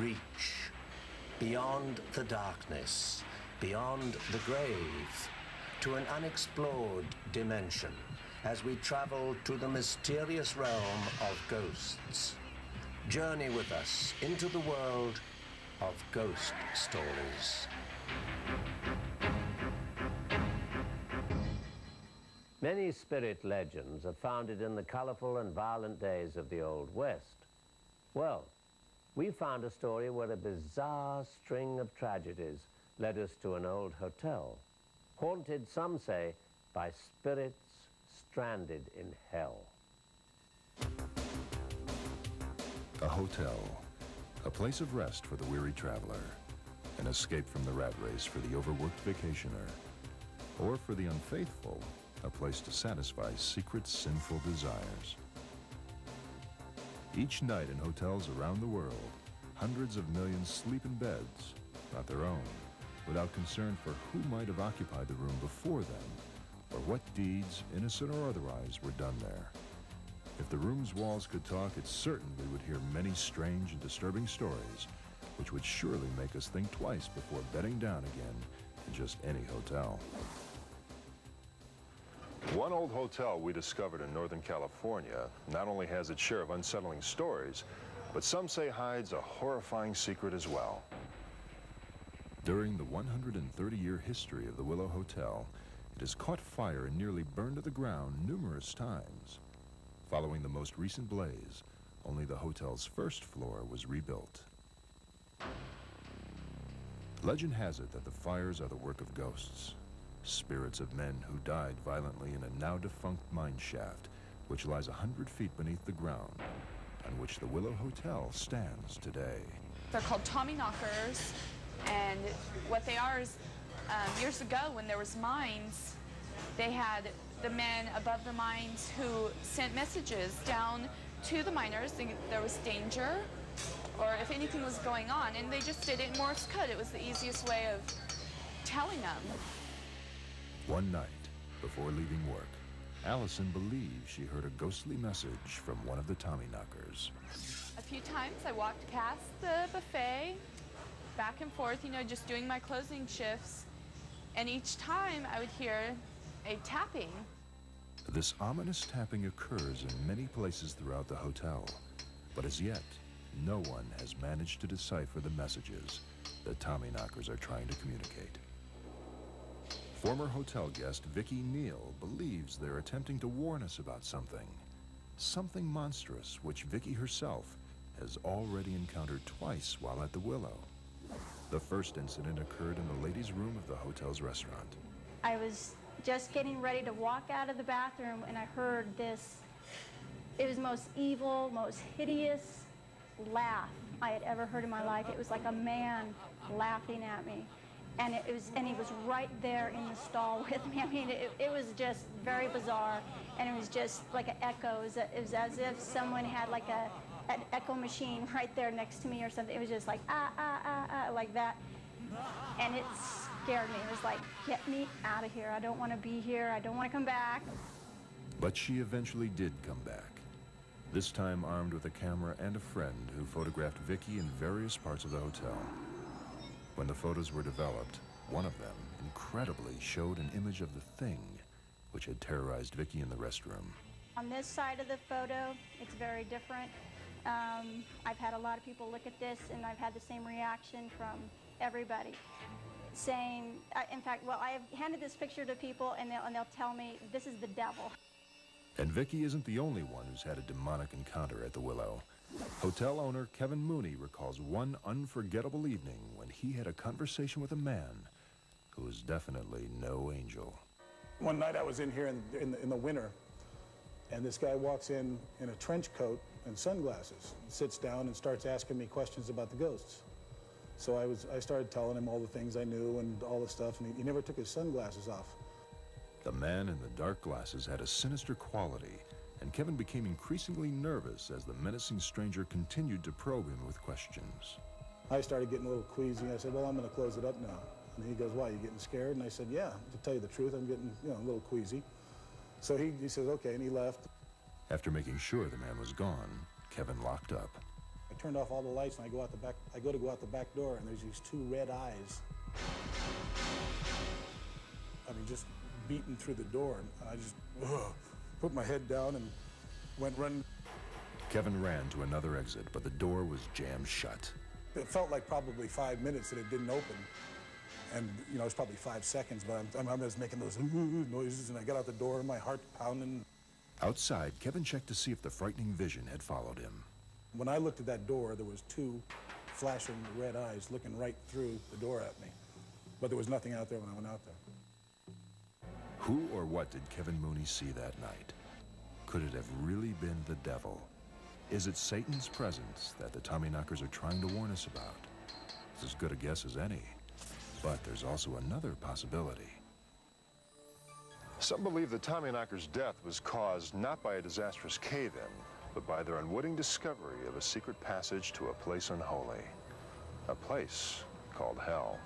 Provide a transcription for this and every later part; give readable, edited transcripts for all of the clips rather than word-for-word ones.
reach, beyond the darkness, beyond the grave, to an unexplored dimension as we travel to the mysterious realm of ghosts. Journey with us into the world of ghost stories. Many spirit legends are founded in the colorful and violent days of the Old West. Well, we found a story where a bizarre string of tragedies led us to an old hotel, haunted, some say, by spirits stranded in hell. A hotel, a place of rest for the weary traveler, an escape from the rat race for the overworked vacationer, or for the unfaithful, a place to satisfy secret sinful desires. Each night in hotels around the world, hundreds of millions sleep in beds, not their own, without concern for who might have occupied the room before them, or what deeds, innocent or otherwise, were done there. If the room's walls could talk, it's certain we would hear many strange and disturbing stories, which would surely make us think twice before bedding down again in just any hotel. One old hotel we discovered in Northern California not only has its share of unsettling stories, but some say hides a horrifying secret as well. During the 130-year history of the Willow Hotel, it has caught fire and nearly burned to the ground numerous times. Following the most recent blaze, only the hotel's first floor was rebuilt. Legend has it that the fires are the work of ghosts, spirits of men who died violently in a now-defunct mine shaft, which lies 100 feet beneath the ground, on which the Willow Hotel stands today. They're called Tommy knockers, and what they are is, years ago when there was mines, they had the men above the mines who sent messages down to the miners thinking there was danger or if anything was going on, and they just did it in Morse code. It was the easiest way of telling them. One night, before leaving work, Allison believes she heard a ghostly message from one of the Tommyknockers. A few times I walked past the buffet, back and forth, you know, just doing my closing shifts, and each time I would hear a tapping. This ominous tapping occurs in many places throughout the hotel, but as yet, no one has managed to decipher the messages the Tommyknockers are trying to communicate. Former hotel guest Vicki Neal believes they're attempting to warn us about something monstrous which Vicki herself has already encountered twice while at the Willow. The first incident occurred in the ladies' room of the hotel's restaurant. I was just getting ready to walk out of the bathroom and I heard this, it was the most evil, most hideous laugh I had ever heard in my life. It was like a man laughing at me. And he was right there in the stall with me. I mean, it was just very bizarre, and it was just like an echo. It was as if someone had like an echo machine right there next to me or something. It was just like, like that. And it scared me. It was like, get me out of here. I don't want to be here. I don't want to come back. But she eventually did come back, this time armed with a camera and a friend who photographed Vicki in various parts of the hotel. When the photos were developed, one of them, incredibly, showed an image of the thing which had terrorized Vicki in the restroom. On this side of the photo, it's very different. I've had a lot of people look at this, and I've had the same reaction from everybody, saying, in fact, well, I have handed this picture to people, and they'll tell me, this is the devil. And Vicki isn't the only one who's had a demonic encounter at the Willow. Hotel owner Kevin Mooney recalls one unforgettable evening when he had a conversation with a man who was definitely no angel. One night I was in here in the winter, and this guy walks in a trench coat and sunglasses, sits down and starts asking me questions about the ghosts. So I started telling him all the things I knew and all the stuff, and he never took his sunglasses off. The man in the dark glasses had a sinister quality, and Kevin became increasingly nervous as the menacing stranger continued to probe him with questions. I started getting a little queasy. I said, well, I'm going to close it up now. And he goes, why, you getting scared? And I said, yeah, to tell you the truth, I'm getting, a little queasy. So he says, okay, and he left. After making sure the man was gone, Kevin locked up. I turned off all the lights, and I go to go out the back door, and there's these two red eyes. I mean, just beating through the door, and I just put my head down and went running. Kevin ran to another exit, but the door was jammed shut. It felt like probably 5 minutes that it didn't open. And, you know, it was probably 5 seconds, but I was making those noises, and I got out the door, and my heart pounding. Outside, Kevin checked to see if the frightening vision had followed him. When I looked at that door, there was two flashing red eyes looking right through the door at me. But there was nothing out there when I went out there. Who or what did Kevin Mooney see that night? Could it have really been the devil? Is it Satan's presence that the Tommyknockers are trying to warn us about? It's as good a guess as any. But there's also another possibility. Some believe the Tommyknockers' death was caused not by a disastrous cave-in, but by their unwitting discovery of a secret passage to a place unholy. A place called hell.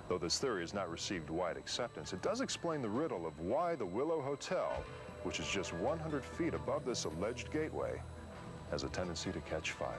Though this theory has not received wide acceptance, it does explain the riddle of why the Willow Hotel, which is just 100 feet above this alleged gateway, has a tendency to catch fire.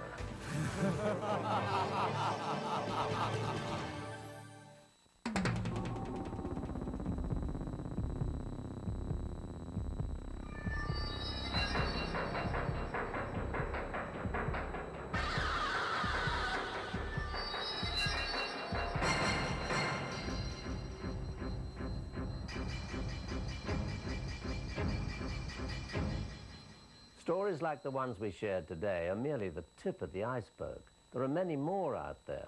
Stories like the ones we shared today are merely the tip of the iceberg. There are many more out there.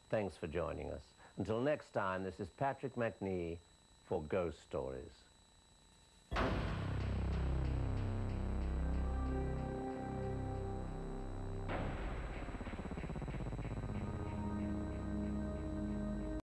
Thanks for joining us. Until next time, this is Patrick McNee for Ghost Stories.